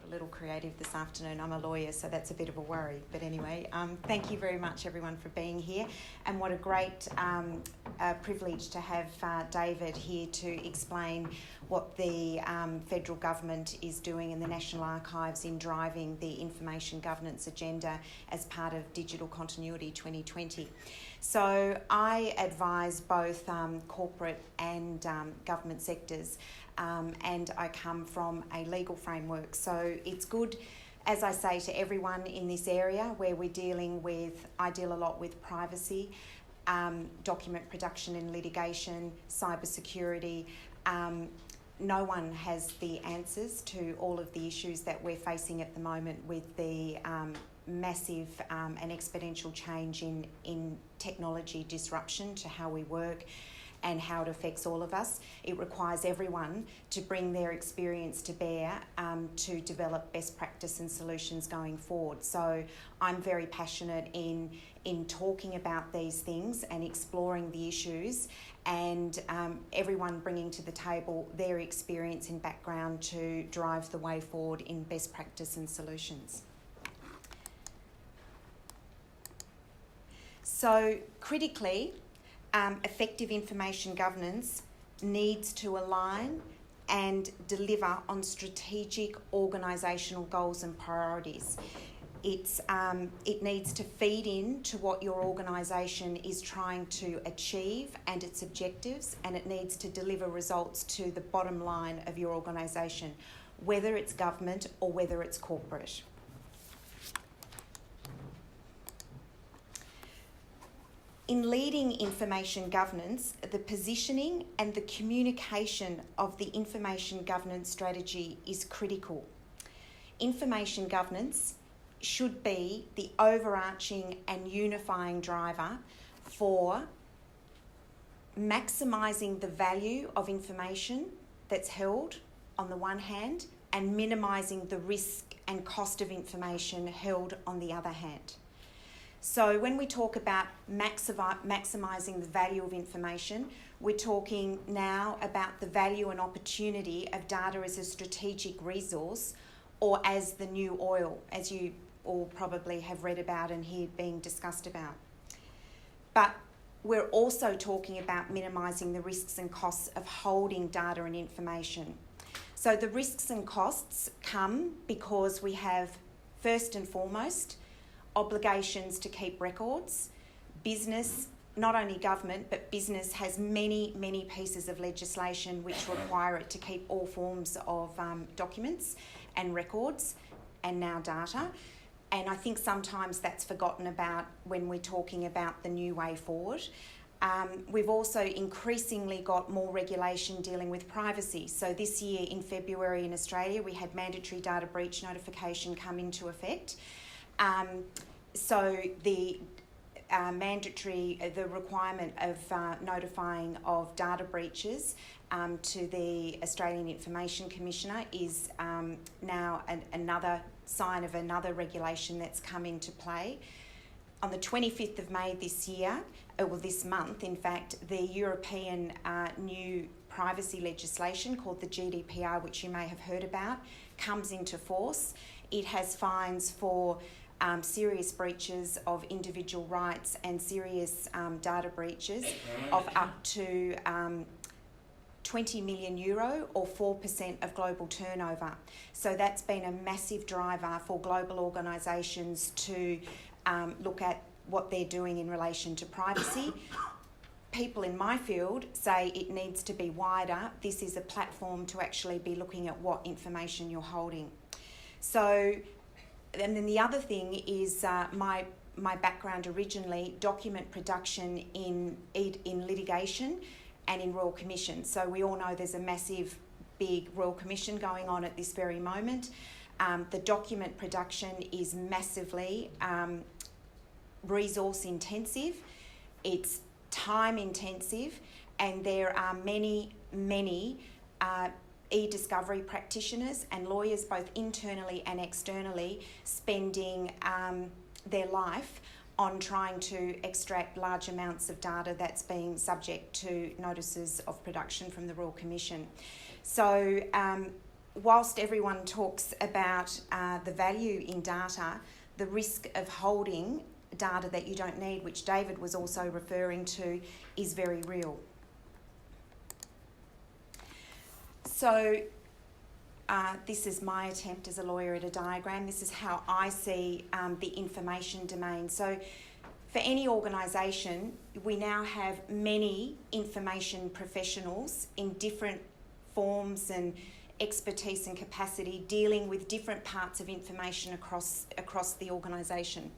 a little creative this afternoon. I'm a lawyer, so that's a bit of a worry. But anyway, thank you very much, everyone, for being here. And what a great privilege to have David here to explain what the federal government is doing in the National Archives in driving the information governance agenda as part of Digital Continuity 2020. So I advise both corporate and government sectors, and I come from a legal framework. So it's good, as I say to everyone in this area, where we're dealing with, I deal a lot with privacy, document production and litigation, cybersecurity. No one has the answers to all of the issues that we're facing at the moment with the massive and exponential change in technology disruption to how we work and how it affects all of us. It requires everyone to bring their experience to bear to develop best practice and solutions going forward. So I'm very passionate in talking about these things and exploring the issues, and everyone bringing to the table their experience and background to drive the way forward in best practice and solutions. So critically, effective information governance needs to align and deliver on strategic organisational goals and priorities. It needs to feed into what your organisation is trying to achieve and its objectives, and it needs to deliver results to the bottom line of your organisation, whether it's government or whether it's corporate. In leading information governance, the positioning and the communication of the information governance strategy is critical. Information governance should be the overarching and unifying driver for maximising the value of information that's held on the one hand and minimising the risk and cost of information held on the other hand. So when we talk about maximising the value of information, we're talking now about the value and opportunity of data as a strategic resource, or as the new oil, as you all probably have read about and hear being discussed about. But we're also talking about minimising the risks and costs of holding data and information. So the risks and costs come because we have, first and foremost, obligations to keep records. Business, not only government, but business has many, many pieces of legislation which require it to keep all forms of documents and records, and now data. And I think sometimes that's forgotten about when we're talking about the new way forward. We've also increasingly got more regulation dealing with privacy. So this year in February in Australia, we had mandatory data breach notification come into effect. So the the requirement of notifying of data breaches to the Australian Information Commissioner is now another sign of another regulation that's come into play. On the 25th of May this year, this month in fact, the European new privacy legislation called the GDPR, which you may have heard about, comes into force. It has fines for serious breaches of individual rights and serious data breaches of up to €20 million or 4% of global turnover. So that's been a massive driver for global organisations to look at what they're doing in relation to privacy. People in my field say it needs to be wider. This is a platform to actually be looking at what information you're holding. So, and then the other thing is my background originally, document production in litigation and in Royal Commission. So we all know there's a massive, big Royal Commission going on at this very moment. The document production is massively resource intensive, it's time intensive, and there are many e-discovery practitioners and lawyers, both internally and externally, spending their life on trying to extract large amounts of data that's being subject to notices of production from the Royal Commission. So whilst everyone talks about the value in data, the risk of holding data that you don't need, which David was also referring to, is very real. So this is my attempt as a lawyer at a diagram. This is how I see the information domain. So for any organisation, we now have many information professionals in different forms and expertise and capacity dealing with different parts of information across the organisation.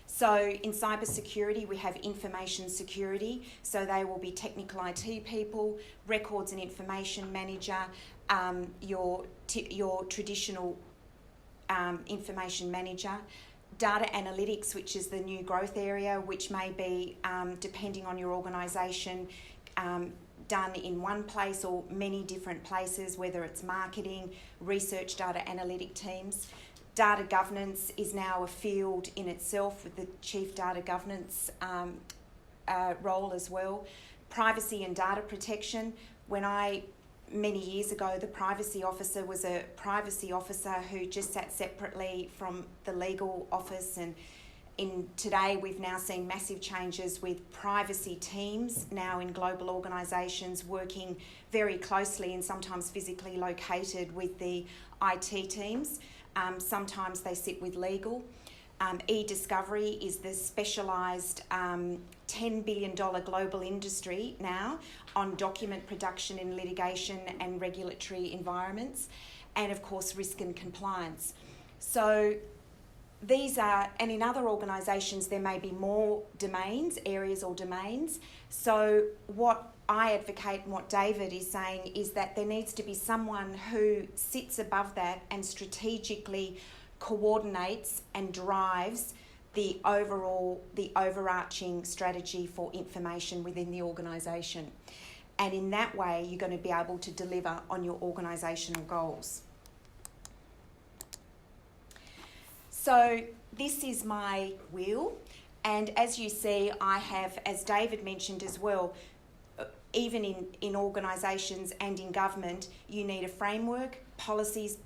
So in cybersecurity, we have information security. So they will be technical IT people, records and information manager, your traditional information manager, data analytics, which is the new growth area, which may be, depending on your organisation, done in one place or many different places, whether it's marketing, research, data analytic teams. Data governance is now a field in itself with the chief data governance role as well. Privacy and data protection. Many years ago, the privacy officer was a privacy officer who just sat separately from the legal office, and today we've now seen massive changes with privacy teams now in global organisations working very closely and sometimes physically located with the IT teams. Sometimes they sit with legal. E-discovery is the specialised $10 billion global industry now on document production in litigation and regulatory environments, and of course risk and compliance. So these are, and in other organisations there may be more domains, areas or domains. So what I advocate and what David is saying is that there needs to be someone who sits above that and strategically coordinates and drives the overarching strategy for information within the organisation. And in that way, you're going to be able to deliver on your organisational goals. So this is my wheel. And as you see, I have, as David mentioned as well, even in organisations and in government, you need a framework, policies,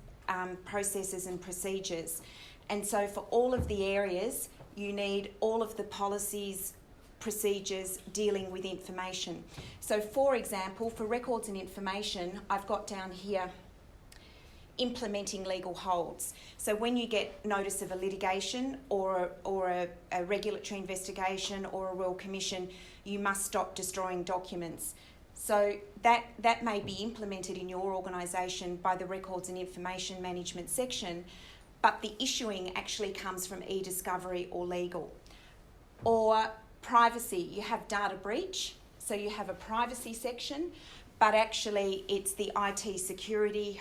processes and procedures. And so for all of the areas, you need all of the policies, procedures dealing with information. So for example, for records and information, I've got down here implementing legal holds. So when you get notice of a litigation or a regulatory investigation or a royal commission, you must stop destroying documents. So that may be implemented in your organisation by the Records and Information Management section, but the issuing actually comes from e-discovery or legal. Or privacy, you have data breach, so you have a privacy section, but actually it's the IT security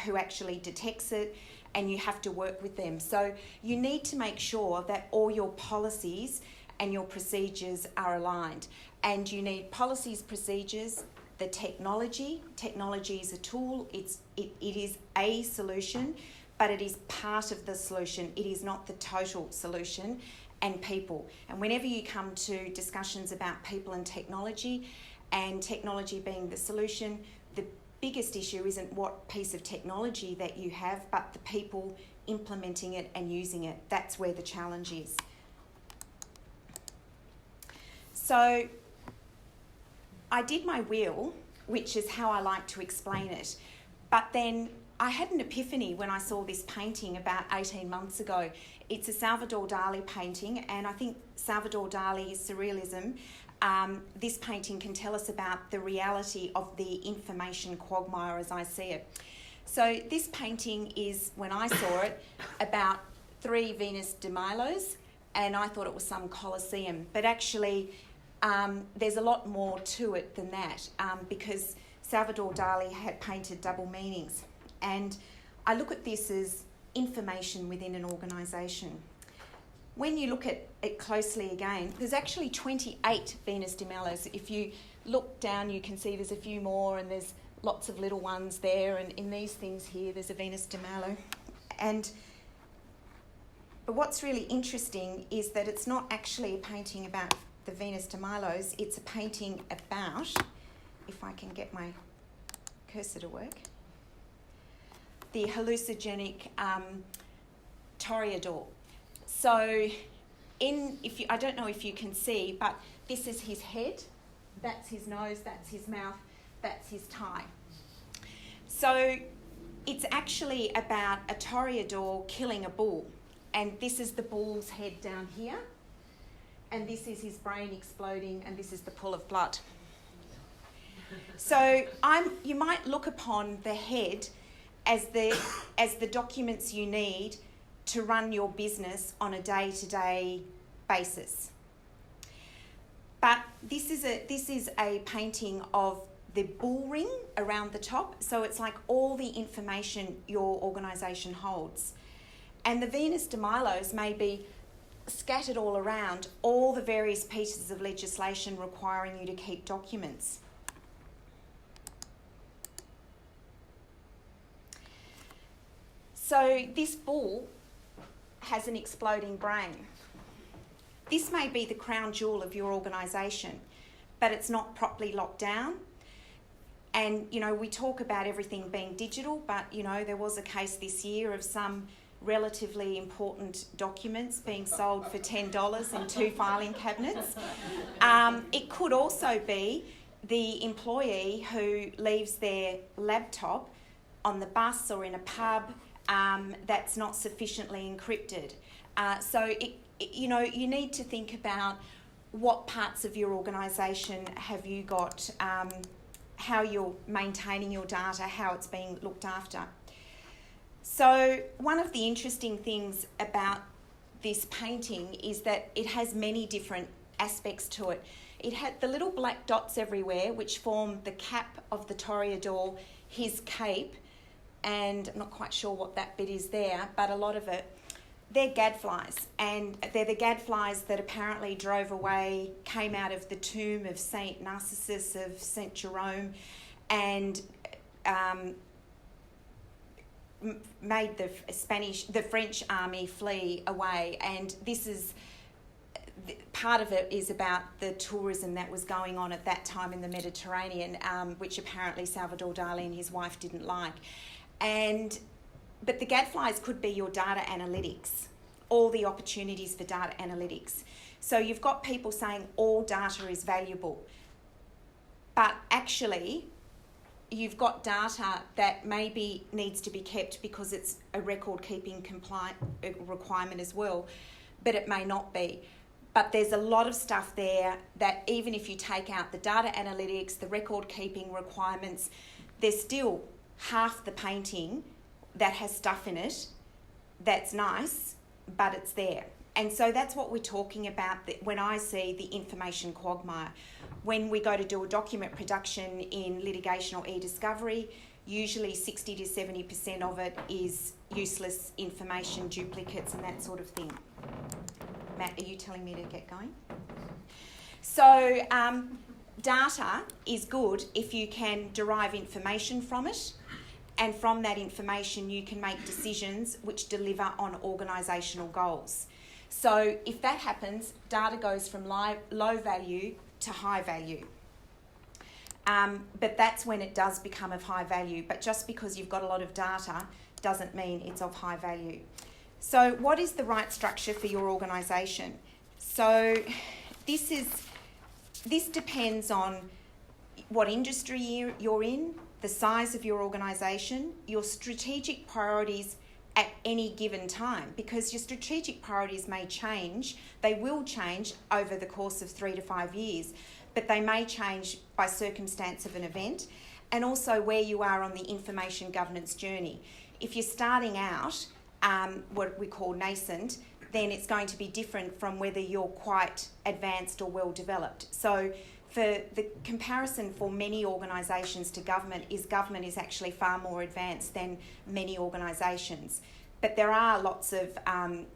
who actually detects it, and you have to work with them. So you need to make sure that all your policies and your procedures are aligned. And you need policies, procedures, the technology. Technology is a tool, it is a solution, but it is part of the solution. It is not the total solution, and people. And whenever you come to discussions about people and technology being the solution, the biggest issue isn't what piece of technology that you have, but the people implementing it and using it. That's where the challenge is. So I did my wheel, which is how I like to explain it. But then I had an epiphany when I saw this painting about 18 months ago. It's a Salvador Dali painting, and I think Salvador Dali's Surrealism, this painting can tell us about the reality of the information quagmire as I see it. So this painting is, when I saw it, about 3 Venus de Milos, and I thought it was some Colosseum. But actually, there's a lot more to it than that, because Salvador Dali had painted double meanings. And I look at this as information within an organisation. When you look at it closely again, there's actually 28 Venus de Milos. If you look down, you can see there's a few more, and there's lots of little ones there. And in these things here, there's a Venus de Milo. But what's really interesting is that it's not actually a painting about the Venus de Milos. It's a painting about, if I can get my cursor to work, the hallucinogenic Troubadour. So I don't know if you can see, but this is his head, that's his nose, that's his mouth, that's his tie. So it's actually about a toreador killing a bull, and this is the bull's head down here, and this is his brain exploding, and this is the pool of blood. So you might look upon the head as the documents you need to run your business on a day-to-day basis. But this is a painting of the bull ring around the top, so it's like all the information your organisation holds. And the Venus de Milos may be scattered all around all the various pieces of legislation requiring you to keep documents. So this bull has an exploding brain. This may be the crown jewel of your organisation, but it's not properly locked down. And, we talk about everything being digital, but, there was a case this year of some relatively important documents being sold for $10 in 2 filing cabinets. It could also be the employee who leaves their laptop on the bus or in a pub that's not sufficiently encrypted. So you need to think about what parts of your organisation have you got, how you're maintaining your data, how it's being looked after. So one of the interesting things about this painting is that it has many different aspects to it. It had the little black dots everywhere, which form the cap of the toreador, his cape, and I'm not quite sure what that bit is there, but a lot of it, they're gadflies, and they're the gadflies that apparently came out of the tomb of Saint Narcissus of Saint Jerome, and made the French army flee away. And this is part of it is about the tourism that was going on at that time in the Mediterranean, which apparently Salvador Dali and his wife didn't like. But the gadflies could be your data analytics, all the opportunities for data analytics. So you've got people saying all data is valuable, but actually you've got data that maybe needs to be kept because it's a record-keeping requirement as well, but it may not be. But there's a lot of stuff there that even if you take out the data analytics, the record-keeping requirements, there's still half the painting that has stuff in it that's nice, but it's there. And so that's what we're talking about when I see the information quagmire. When we go to do a document production in litigation or e-discovery, usually 60 to 70% of it is useless information, duplicates and that sort of thing. Matt, are you telling me to get going? So data is good if you can derive information from it, and from that information you can make decisions which deliver on organisational goals. So if that happens, data goes from low value to high value. But that's when it does become of high value. But just because you've got a lot of data doesn't mean it's of high value. So what is the right structure for your organisation? So this depends on what industry you're in, the size of your organisation, your strategic priorities at any given time, because your strategic priorities may change. They will change over the course of 3 to 5 years, but they may change by circumstance of an event, and also where you are on the information governance journey. If you're starting out, what we call nascent, then it's going to be different from whether you're quite advanced or well developed. So for the comparison for many organisations to government is actually far more advanced than many organisations. But there are lots of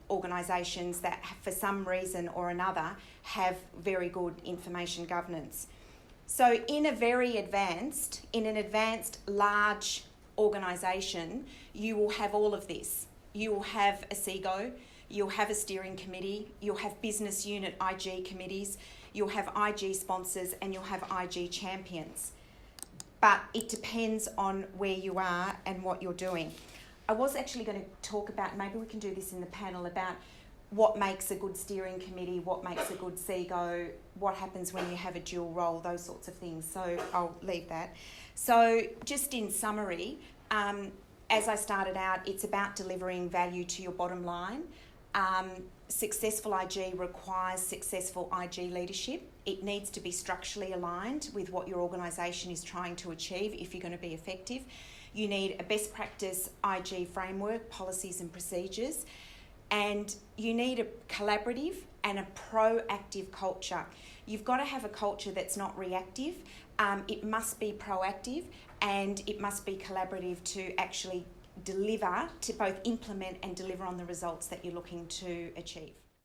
organisations that for some reason or another have very good information governance. So in an advanced large organisation, you will have all of this. You will have a CEGO, you'll have a steering committee, you'll have business unit IG committees, you'll have IG sponsors, and you'll have IG champions. But it depends on where you are and what you're doing. I was actually going to talk about, maybe we can do this in the panel, about what makes a good steering committee, what makes a good CGO, what happens when you have a dual role, those sorts of things. So I'll leave that. So just in summary, as I started out, it's about delivering value to your bottom line. Successful IG requires successful IG leadership. It needs to be structurally aligned with what your organisation is trying to achieve if you're going to be effective. You need a best practice IG framework, policies and procedures, and you need a collaborative and a proactive culture. You've got to have a culture that's not reactive. It must be proactive, and it must be collaborative to actually deliver, to both implement and deliver on the results that you're looking to achieve.